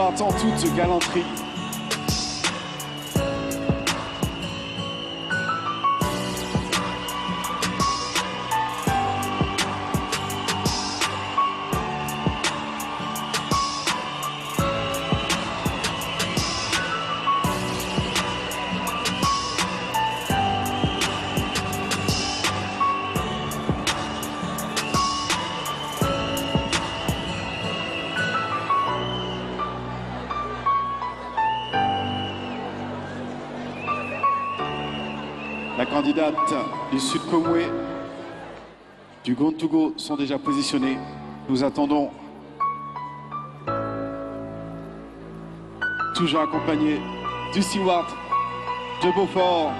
Stewart en toute galanterie. La candidate du Sud Komwe, du Gontugo sont déjà positionnés. Nous attendons, toujours accompagné du Stewart de Beaufort.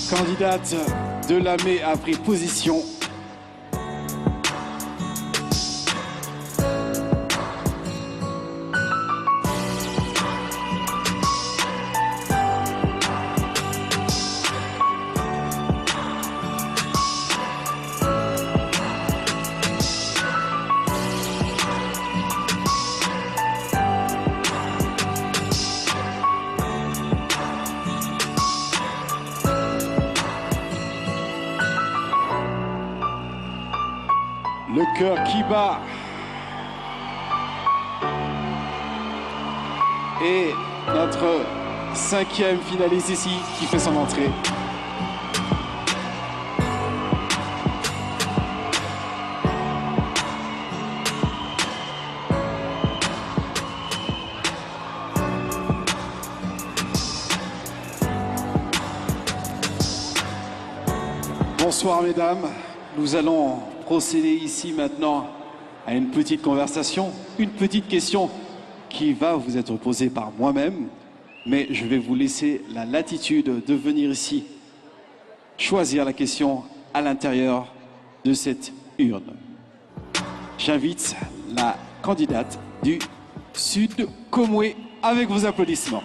Candidate de l'AME a pris position. Le cœur qui bat. Et notre 5e finaliste ici qui fait son entrée. Bonsoir mesdames, nous allons procéder ici maintenant à une petite conversation, une petite question qui va vous être posée par moi-même, mais je vais vous laisser la latitude de venir ici choisir la question à l'intérieur de cette urne. J'invite la candidate du Sud Komwe avec vos applaudissements.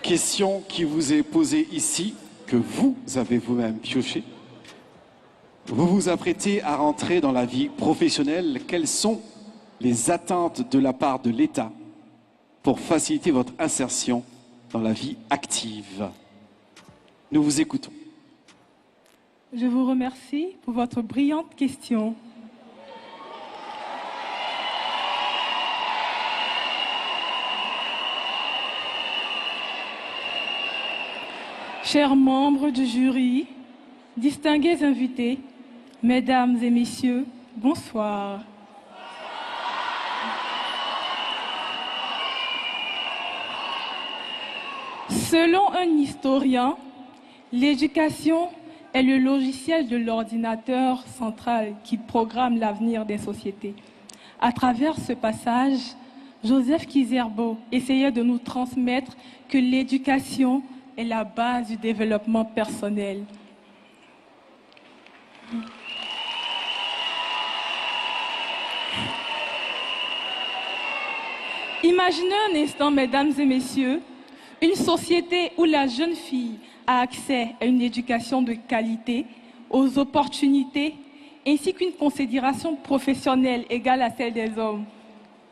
Question qui vous est posée ici, que vous avez vous-même pioché. Vous vous apprêtez à rentrer dans la vie professionnelle. Quelles sont les attentes de la part de l'État pour faciliter votre insertion dans la vie active? Nous vous écoutons. Je vous remercie pour votre brillante question. Chers membres du jury, distingués invités, mesdames et messieurs, bonsoir. Selon un historien, l'éducation est le logiciel de l'ordinateur central qui programme l'avenir des sociétés. À travers ce passage, Joseph Kizerbo essayait de nous transmettre que l'éducation est la base du développement personnel. Imaginez un instant, mesdames et messieurs, une société où la jeune fille a accès à une éducation de qualité, aux opportunités, ainsi qu'une considération professionnelle égale à celle des hommes.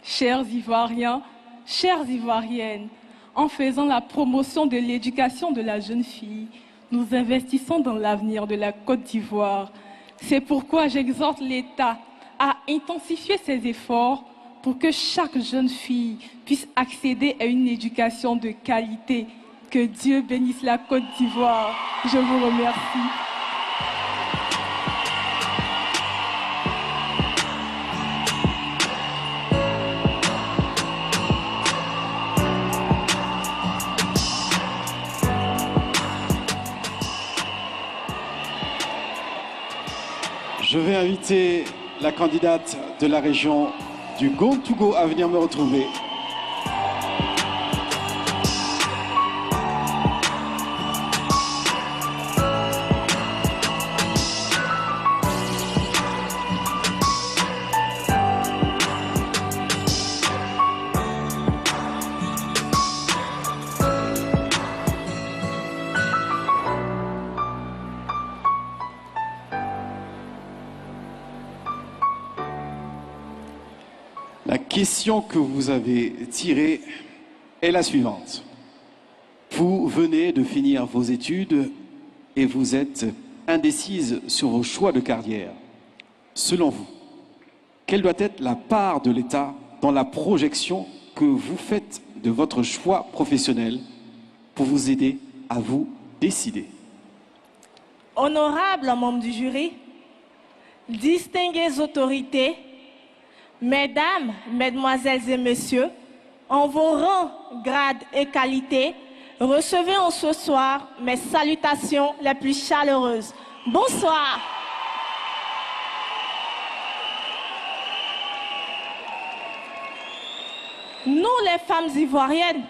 Chers Ivoiriens, chères Ivoiriennes, en faisant la promotion de l'éducation de la jeune fille, nous investissons dans l'avenir de la Côte d'Ivoire. C'est pourquoi j'exhorte l'État à intensifier ses efforts pour que chaque jeune fille puisse accéder à une éducation de qualité. Que Dieu bénisse la Côte d'Ivoire. Je vous remercie. Je vais inviter la candidate de la région du Gontougou à venir me retrouver. La question que vous avez tirée est la suivante. Vous venez de finir vos études et vous êtes indécise sur vos choix de carrière. Selon vous, quelle doit être la part de l'État dans la projection que vous faites de votre choix professionnel pour vous aider à vous décider? Honorables membres du jury, distinguées autorités, Mesdames, Mesdemoiselles et Messieurs, en vos rangs, grades et qualités, recevez en ce soir mes salutations les plus chaleureuses. Bonsoir. Nous, les femmes ivoiriennes,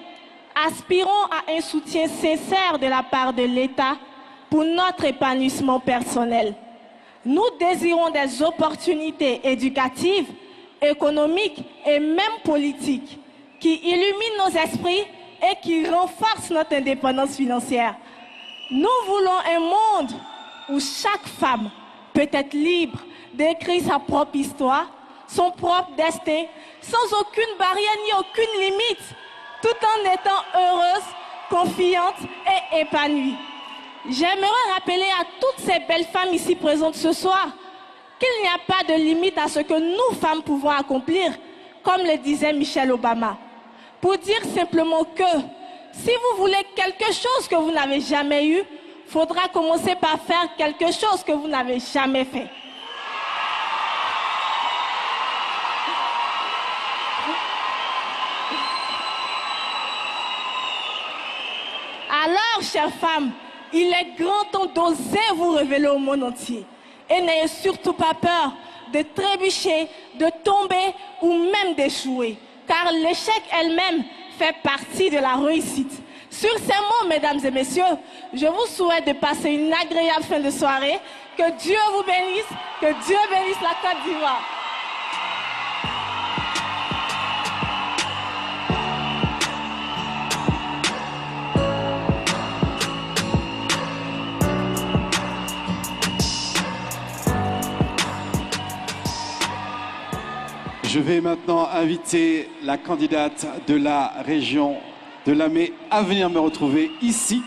aspirons à un soutien sincère de la part de l'État pour notre épanouissement personnel. Nous désirons des opportunités éducatives, économiques et même politiques qui illuminent nos esprits et qui renforcent notre indépendance financière. Nous voulons un monde où chaque femme peut être libre d'écrire sa propre histoire, son propre destin, sans aucune barrière ni aucune limite, tout en étant heureuse, confiante et épanouie. J'aimerais rappeler à toutes ces belles femmes ici présentes ce soir qu'il n'y a pas de limite à ce que nous, femmes, pouvons accomplir, comme le disait Michelle Obama. Pour dire simplement que si vous voulez quelque chose que vous n'avez jamais eu, il faudra commencer par faire quelque chose que vous n'avez jamais fait. Alors, chères femmes, il est grand temps d'oser vous révéler au monde entier. Et n'ayez surtout pas peur de trébucher, de tomber ou même d'échouer. Car l'échec elle-même fait partie de la réussite. Sur ces mots, mesdames et messieurs, je vous souhaite de passer une agréable fin de soirée. Que Dieu vous bénisse, que Dieu bénisse la Côte d'Ivoire. Je vais maintenant inviter la candidate de la région de Lamé à venir me retrouver ici.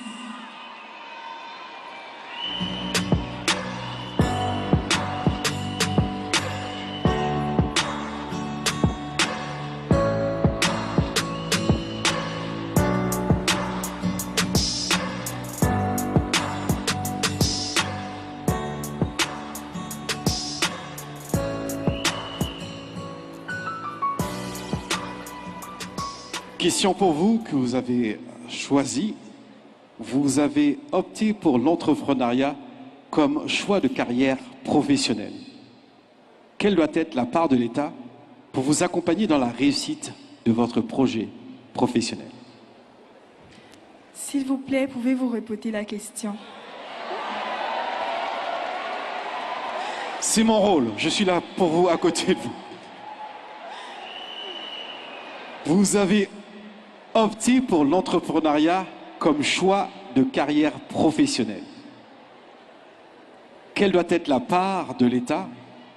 Question pour vous que vous avez choisi. Vous avez opté pour l'entrepreneuriat comme choix de carrière professionnelle. Quelle doit être la part de l'État pour vous accompagner dans la réussite de votre projet professionnel? S'il vous plaît, pouvez-vous répéter la question? C'est mon rôle. Je suis là pour vous, à côté de vous. Vous avez opté pour l'entrepreneuriat comme choix de carrière professionnelle. Quelle doit être la part de l'État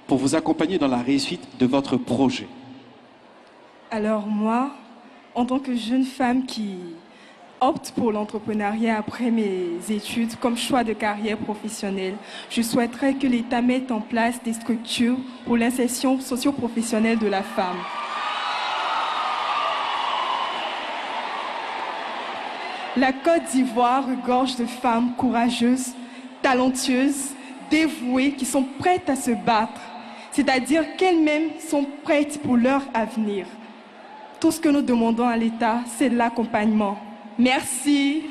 pour vous accompagner dans la réussite de votre projet? Alors moi, en tant que jeune femme qui opte pour l'entrepreneuriat après mes études comme choix de carrière professionnelle, je souhaiterais que l'État mette en place des structures pour l'insertion socio-professionnelle de la femme. La Côte d'Ivoire regorge de femmes courageuses, talentueuses, dévouées, qui sont prêtes à se battre, c'est-à-dire qu'elles-mêmes sont prêtes pour leur avenir. Tout ce que nous demandons à l'État, c'est l'accompagnement. Merci.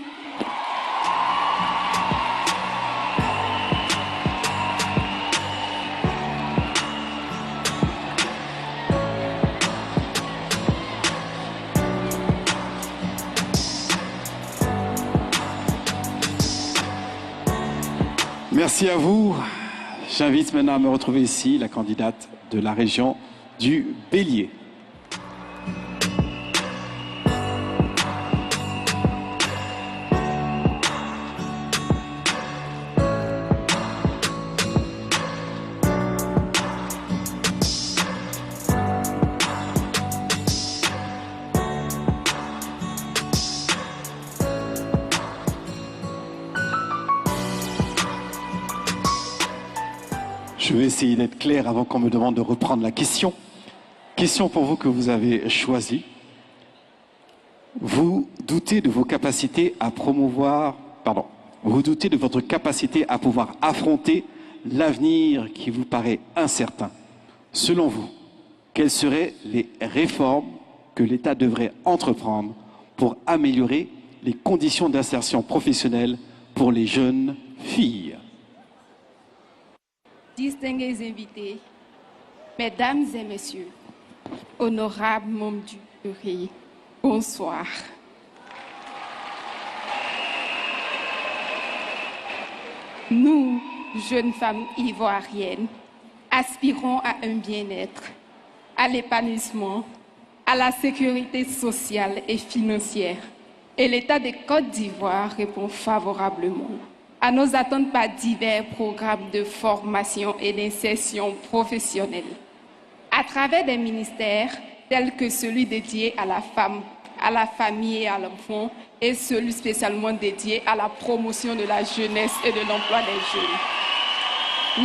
Merci à vous. J'invite maintenant à me retrouver ici la candidate de la région du Bélier. Je vais essayer d'être clair avant qu'on me demande de reprendre la question. Question pour vous que vous avez choisie. Vous doutez de vos capacités à vous doutez de votre capacité à pouvoir affronter l'avenir qui vous paraît incertain. Selon vous, quelles seraient les réformes que l'État devrait entreprendre pour améliorer les conditions d'insertion professionnelle pour les jeunes filles? Distingués invités, mesdames et messieurs, honorables membres du jury, bonsoir. Nous, jeunes femmes ivoiriennes, aspirons à un bien-être, à l'épanouissement, à la sécurité sociale et financière. Et l'État de Côte d'Ivoire répond favorablement à nos attentes par divers programmes de formation et d'insertion professionnelle, à travers des ministères tels que celui dédié à la femme, à la famille et à l'enfant, et celui spécialement dédié à la promotion de la jeunesse et de l'emploi des jeunes.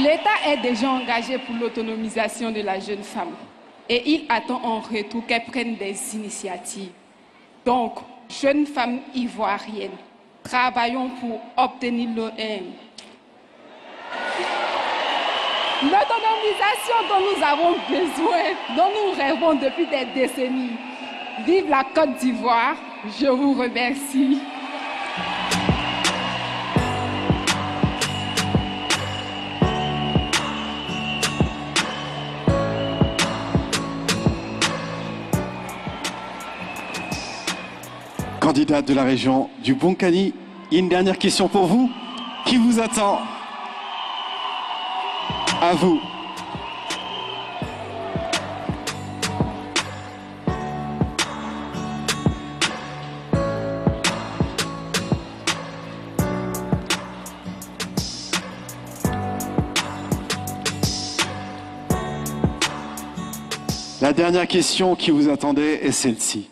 L'État est déjà engagé pour l'autonomisation de la jeune femme et il attend en retour qu'elle prenne des initiatives. Donc, jeunes femmes ivoiriennes, travaillons pour obtenir l'autonomisation dont nous avons besoin, dont nous rêvons depuis des décennies. Vive la Côte d'Ivoire, je vous remercie. Candidate de la région du Bonkani, une dernière question pour vous. Qui vous attend? À vous. La dernière question qui vous attendait est celle-ci.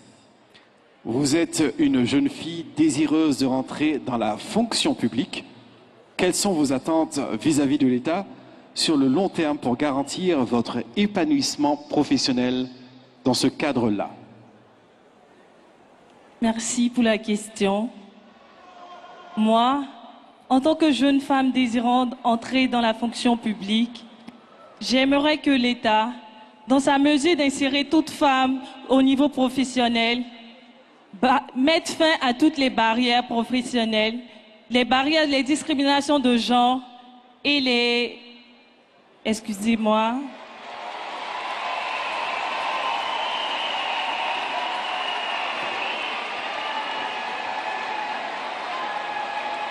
Vous êtes une jeune fille désireuse de rentrer dans la fonction publique. Quelles sont vos attentes vis-à-vis de l'État sur le long terme pour garantir votre épanouissement professionnel dans ce cadre-là? Merci pour la question. Moi, en tant que jeune femme désirant entrer dans la fonction publique, j'aimerais que l'État, dans sa mesure d'insérer toute femme au niveau professionnel, mettre fin à toutes les barrières professionnelles, les barrières, les discriminations de genre et les... Excusez-moi.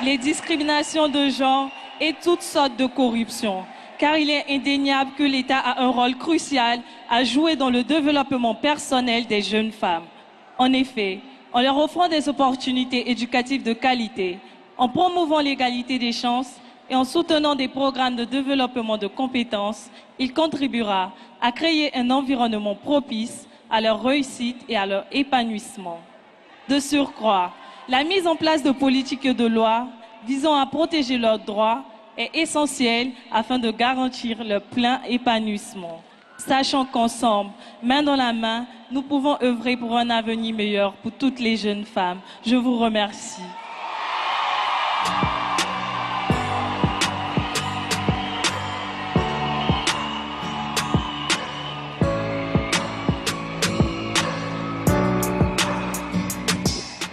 Les discriminations de genre et toutes sortes de corruption, car il est indéniable que l'État a un rôle crucial à jouer dans le développement personnel des jeunes femmes. En effet, en leur offrant des opportunités éducatives de qualité, en promouvant l'égalité des chances et en soutenant des programmes de développement de compétences, il contribuera à créer un environnement propice à leur réussite et à leur épanouissement. De surcroît, la mise en place de politiques et de lois visant à protéger leurs droits est essentielle afin de garantir leur plein épanouissement. Sachant qu'ensemble, main dans la main, nous pouvons œuvrer pour un avenir meilleur pour toutes les jeunes femmes. Je vous remercie.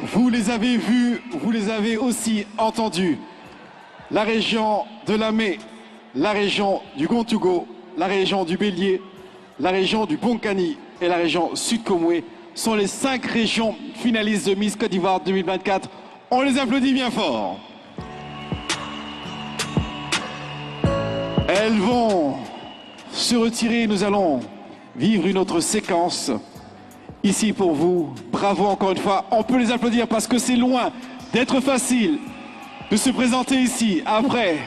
Vous les avez vus, vous les avez aussi entendus. La région de Lamé, la région du Gontougo, la région du Bélier, la région du Bonkani et la région Sud-Komoué sont les 5 régions finalistes de Miss Côte d'Ivoire 2024. On les applaudit bien fort. Elles vont se retirer. Nous allons vivre une autre séquence ici pour vous. Bravo encore une fois. On peut les applaudir parce que c'est loin d'être facile de se présenter ici après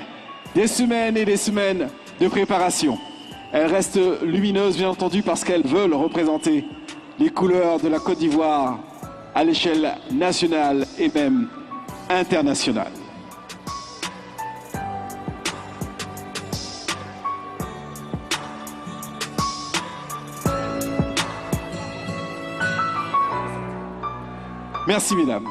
des semaines et des semaines de préparation. Elles restent lumineuses, bien entendu, parce qu'elles veulent représenter les couleurs de la Côte d'Ivoire à l'échelle nationale et même internationale. Merci, mesdames.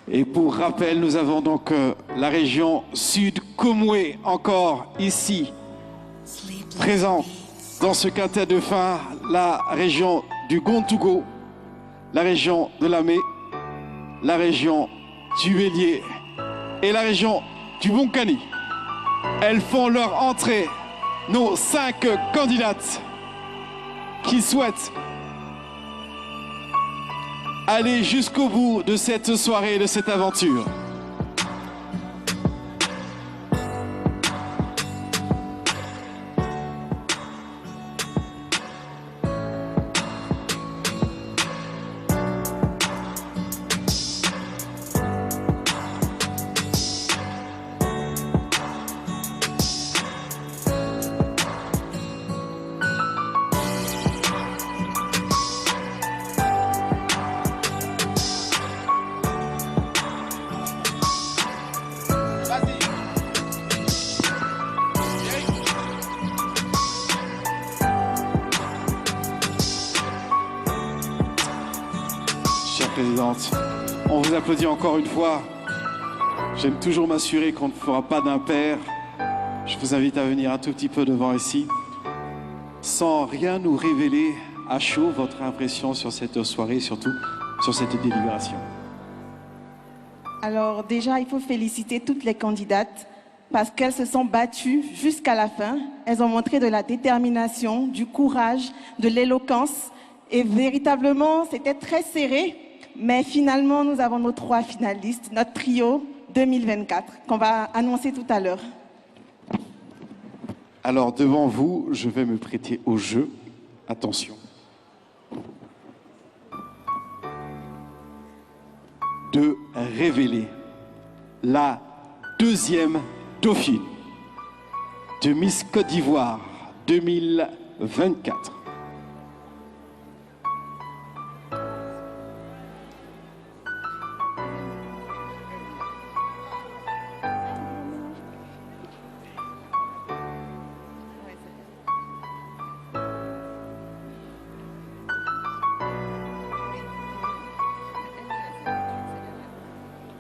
Et pour rappel, nous avons donc la région Sud Komwe encore ici, présente dans ce quintet de fin, la région du Gontougo, la région de Lamé, la région du Bélier et la région du Bonkani. Elles font leur entrée, nos 5 candidates qui souhaitent aller jusqu'au bout de cette soirée, de cette aventure. Présidente, on vous applaudit encore une fois. J'aime toujours m'assurer qu'on ne fera pas d'impair. Je vous invite à venir un tout petit peu devant ici. Sans rien nous révéler à chaud, votre impression sur cette soirée, surtout sur cette délibération. Alors déjà, il faut féliciter toutes les candidates parce qu'elles se sont battues jusqu'à la fin. Elles ont montré de la détermination, du courage, de l'éloquence. Et véritablement, c'était très serré. Mais finalement, nous avons nos 3 finalistes, notre trio 2024, qu'on va annoncer tout à l'heure. Alors, devant vous, je vais me prêter au jeu. Attention. De révéler la 2e dauphine de Miss Côte d'Ivoire 2024.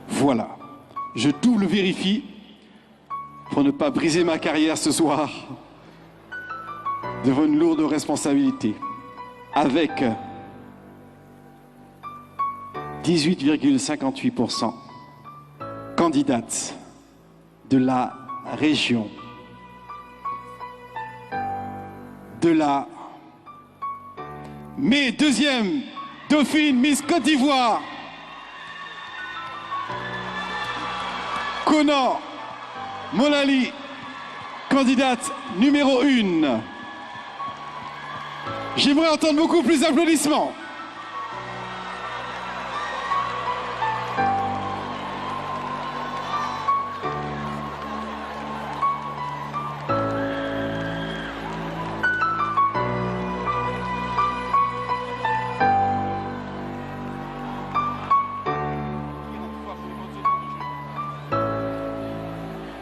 Voilà, je double vérifie pour ne pas briser ma carrière ce soir devant une lourde responsabilité. Avec 18,58% candidates de la région de la mais 2e dauphine Miss Côte d'Ivoire, Konan Molali, candidate numéro 1. J'aimerais entendre beaucoup plus d'applaudissements.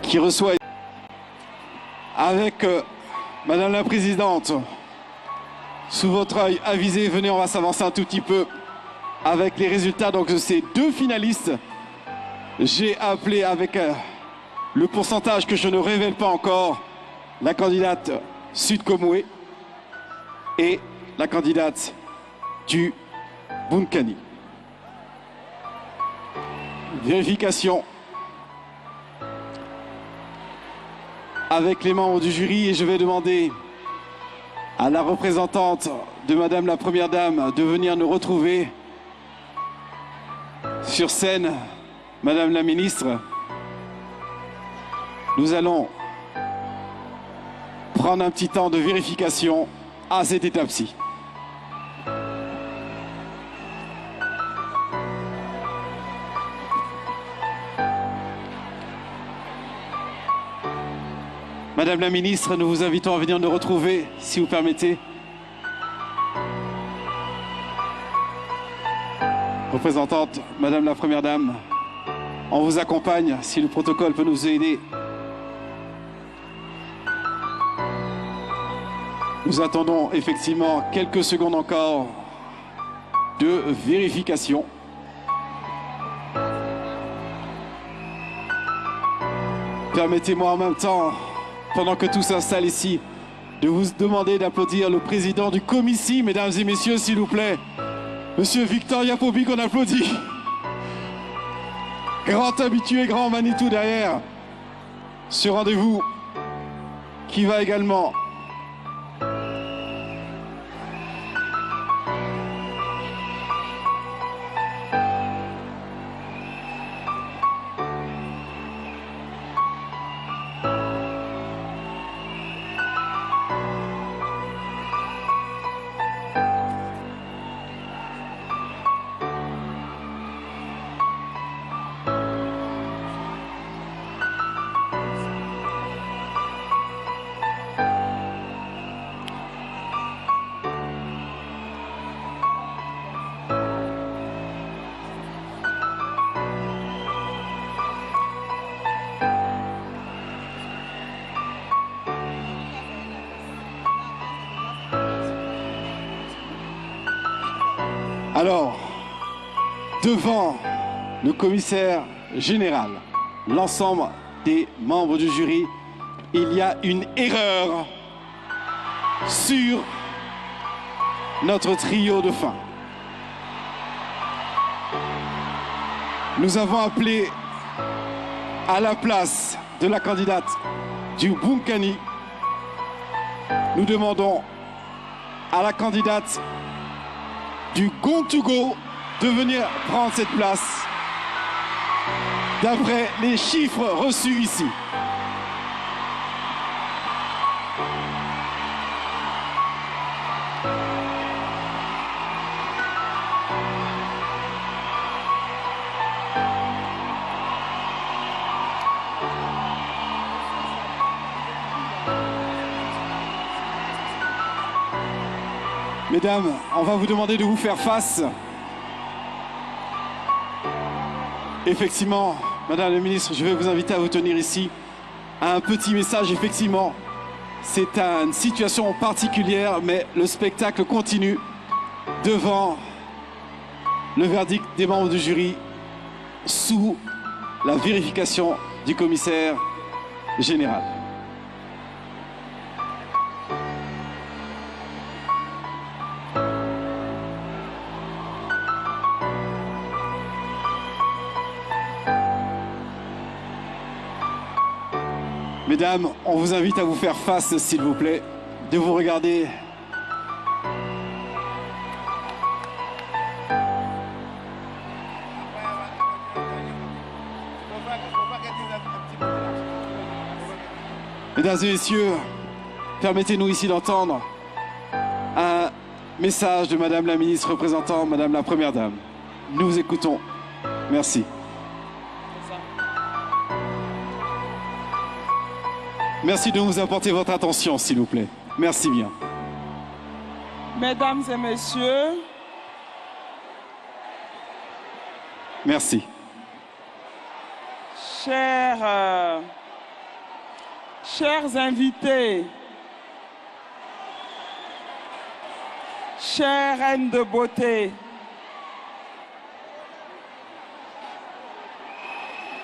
Qui reçoit avec Madame la Présidente, sous votre œil avisé, venez, on va s'avancer un tout petit peu avec les résultats donc, de ces 2 finalistes. J'ai appelé avec le pourcentage que je ne révèle pas encore, la candidate Sud Komwe et la candidate du Bonkani. vérification avec les membres du jury et je vais demander à la représentante de Madame la Première Dame de venir nous retrouver sur scène. Madame la Ministre, nous allons prendre un petit temps de vérification à cette étape-ci. Madame la Ministre, nous vous invitons à venir nous retrouver, si vous permettez. Représentante, Madame la Première Dame, on vous accompagne, si le protocole peut nous aider. Nous attendons effectivement quelques secondes encore de vérification. Permettez-moi en même temps, pendant que tout s'installe ici, de vous demander d'applaudir le président du Comici, mesdames et messieurs, s'il vous plaît. Monsieur Victor Yapobi, qu'on applaudit. Grand habitué, grand Manitou derrière ce rendez-vous qui va également Alors, devant le commissaire général, l'ensemble des membres du jury, il y a une erreur sur notre trio de fin. Nous avons appelé à la place de la candidate du Bunkani. Nous demandons à la candidate du Gontugo de venir prendre cette place d'après les chiffres reçus ici. Mesdames, on va vous demander de vous faire face. Effectivement, Madame la Ministre, je vais vous inviter à vous tenir ici à un petit message. Effectivement, c'est une situation particulière, mais le spectacle continue devant le verdict des membres du jury sous la vérification du commissaire général. Mesdames, on vous invite à vous faire face, s'il vous plaît, de vous regarder. Mesdames et messieurs, permettez-nous ici d'entendre un message de Madame la Ministre représentant Madame la Première Dame. Nous vous écoutons. Merci. Merci de nous apporter votre attention, s'il vous plaît. Merci bien. Mesdames et messieurs, merci. Chers invités, chères reines de beauté,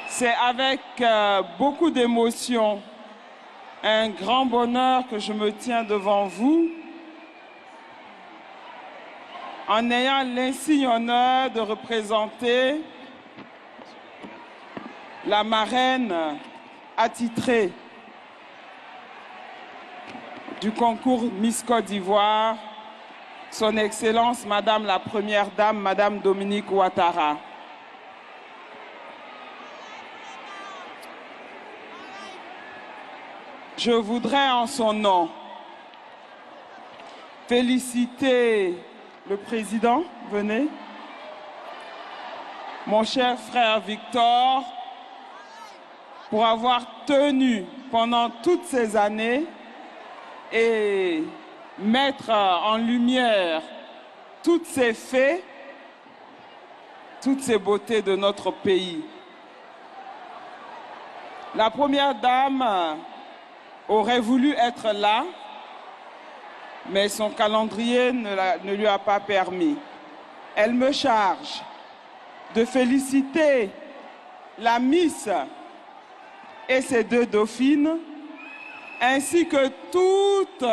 c'est avec beaucoup d'émotion, un grand bonheur que je me tiens devant vous en ayant l'insigne honneur de représenter la marraine attitrée du concours Miss Côte d'Ivoire, Son Excellence Madame la Première Dame, Madame Dominique Ouattara. Je voudrais en son nom féliciter le président, venez, mon cher frère Victor, pour avoir tenu pendant toutes ces années et mettre en lumière toutes ces faits, toutes ces beautés de notre pays. La Première Dame aurait voulu être là, mais son calendrier ne lui a pas permis. Elle me charge de féliciter la Miss et ses deux dauphines, ainsi que toutes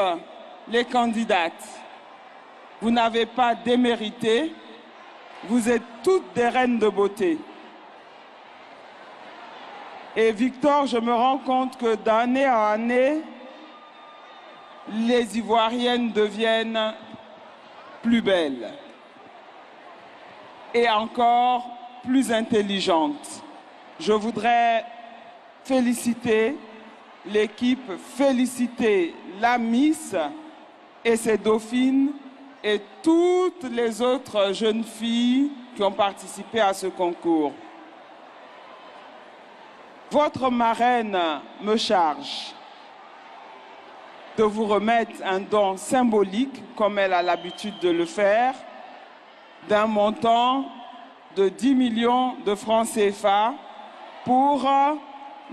les candidates. Vous n'avez pas démérité, vous êtes toutes des reines de beauté. Et Victor, je me rends compte que d'année en année, les Ivoiriennes deviennent plus belles et encore plus intelligentes. Je voudrais féliciter l'équipe, féliciter la Miss et ses dauphines et toutes les autres jeunes filles qui ont participé à ce concours. Votre marraine me charge de vous remettre un don symbolique, comme elle a l'habitude de le faire, d'un montant de 10 millions de francs CFA pour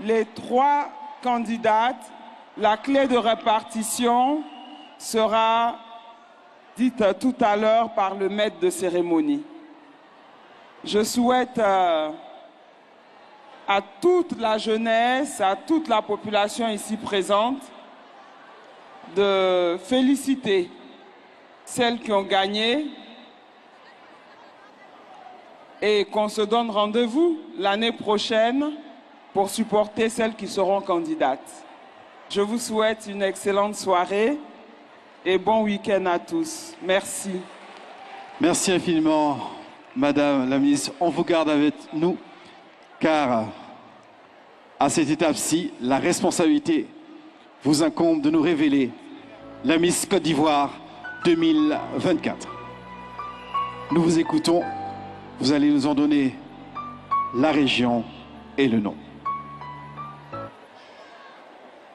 les 3 candidates. La clé de répartition sera dite tout à l'heure par le maître de cérémonie. Je souhaite à toute la jeunesse, à toute la population ici présente, de féliciter celles qui ont gagné et qu'on se donne rendez-vous l'année prochaine pour supporter celles qui seront candidates. Je vous souhaite une excellente soirée et bon week-end à tous. Merci. Merci infiniment, Madame la Ministre. On vous garde avec nous, car à cette étape-ci, la responsabilité vous incombe de nous révéler la Miss Côte d'Ivoire 2024. Nous vous écoutons, vous allez nous en donner la région et le nom.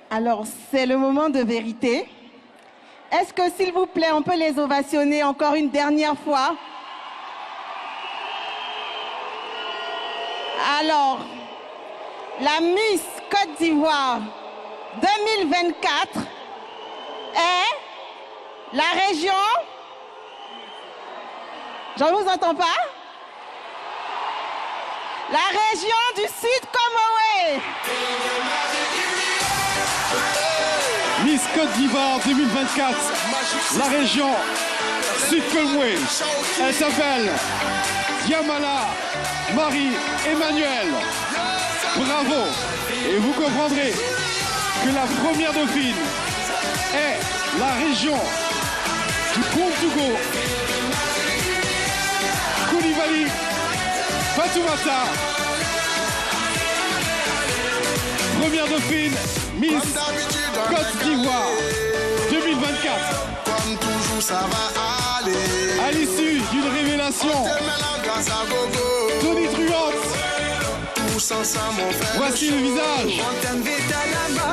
Alors, c'est le moment de vérité. Est-ce que, s'il vous plaît, on peut les ovationner encore une dernière fois? Alors, la Miss Côte d'Ivoire 2024 est la région... Je ne vous entends pas? La région du Sud Comoé. Miss Côte d'Ivoire 2024, la région Sud Comoé. Elle s'appelle Yamala Marie-Emmanuel. Bravo! Et vous comprendrez que la première dauphine est la région du Contogo, Koulibaly Fatoumata. Première dauphine, Miss Côte d'Ivoire 2024. Comme toujours, ça va aller. À l'issue d'une révélation tonitruante, voici le visage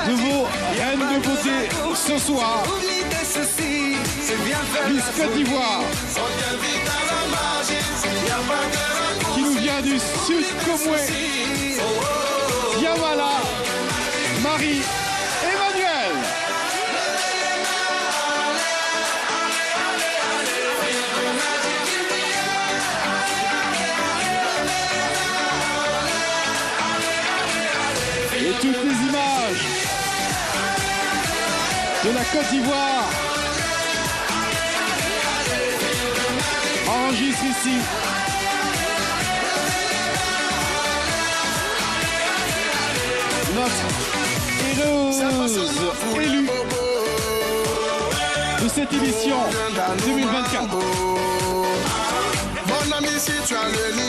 de vos reines de beauté ce soir. Miss Côte d'Ivoire, qui nous vient du Sud Comoé, Yamala Marie-Emmanuel. Et toutes les images de la Côte d'Ivoire enregistrent ici. notre heureuse élue de cette édition 2024. Mon ami, si tu as le